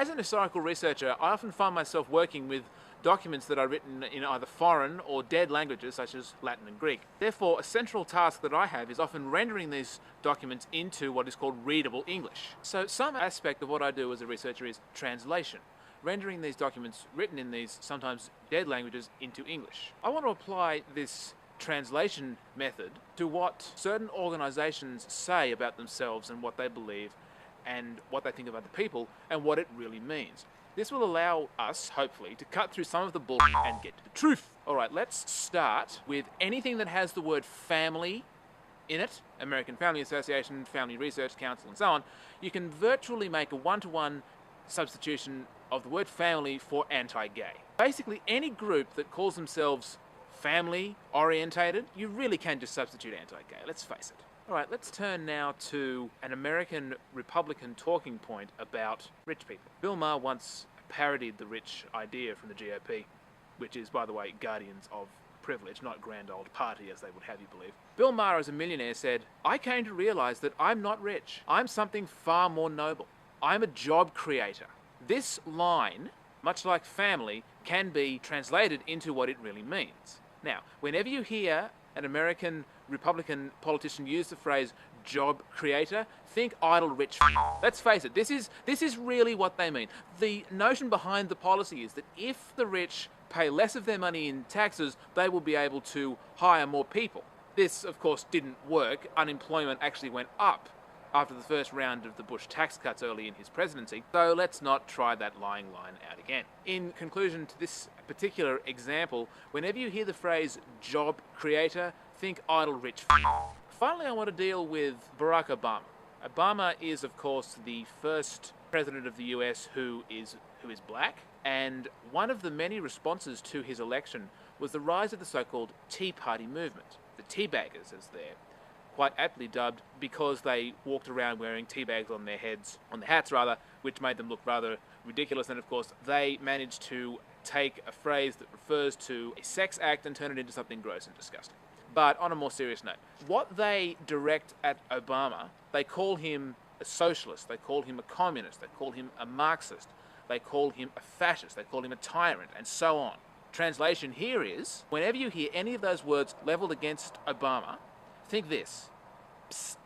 As an historical researcher, I often find myself working with documents that are written in either foreign or dead languages such as Latin and Greek. Therefore, a central task that I have is often rendering these documents into what is called readable English. So some aspect of what I do as a researcher is translation, rendering these documents written in these sometimes dead languages into English. I want to apply this translation method to what certain organizations say about themselves and what they believe and what they think about the people and what it really means. This will allow us, hopefully, to cut through some of the bullshit and get to the truth. Alright, let's start with anything that has the word family in it, American Family Association, Family Research Council, and so on. You can virtually make a one-to-one substitution of the word family for anti-gay. Basically, any group that calls themselves family-orientated, you really can just substitute anti-gay, let's face it. Alright, let's turn now to an American Republican talking point about rich people. Bill Maher once parodied the rich idea from the GOP, which is, by the way, guardians of privilege, not grand old party as they would have you believe. Bill Maher, as a millionaire, said, "I came to realize that I'm not rich. I'm something far more noble. I'm a job creator." This line, much like family, can be translated into what it really means. Now, whenever you hear an American Republican politician use the phrase job creator, think idle rich Let's face it, this is really what they mean. The notion behind the policy is that if the rich pay less of their money in taxes, they will be able to hire more people. This, of course, didn't work. Unemployment actually went up after the first round of the Bush tax cuts early in his presidency, so let's not try that lying line out again. In conclusion to this particular example, whenever you hear the phrase job creator, think idle rich Finally, I want to deal with Barack Obama. Obama is, of course, the first president of the US who is black, and one of the many responses to his election was the rise of the so-called Tea Party movement, the teabaggers as they're quite aptly dubbed, because they walked around wearing tea bags on their heads, on their hats rather, which made them look rather ridiculous. And of course, they managed to take a phrase that refers to a sex act and turn it into something gross and disgusting. But on a more serious note, what they direct at Obama, they call him a socialist, they call him a communist, they call him a Marxist, they call him a fascist, they call him a tyrant, and so on. Translation here is, whenever you hear any of those words leveled against Obama, think this: psst,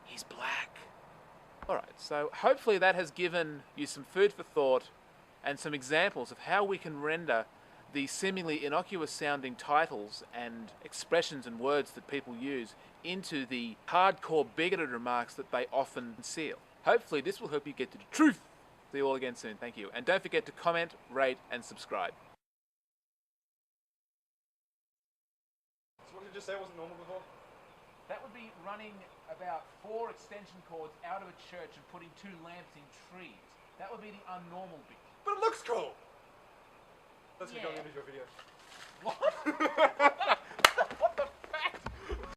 he's black. Alright, so hopefully that has given you some food for thought and some examples of how we can render the seemingly innocuous sounding titles and expressions and words that people use into the hardcore bigoted remarks that they often conceal. Hopefully this will help you get to the truth. See you all again soon, thank you. And don't forget to comment, rate and subscribe. So what did you just say wasn't normal before? That would be running about 4 extension cords out of a church and putting 2 lamps in trees. That would be the unnormal bit. But it looks cool! That's Yeah. going into your video. What?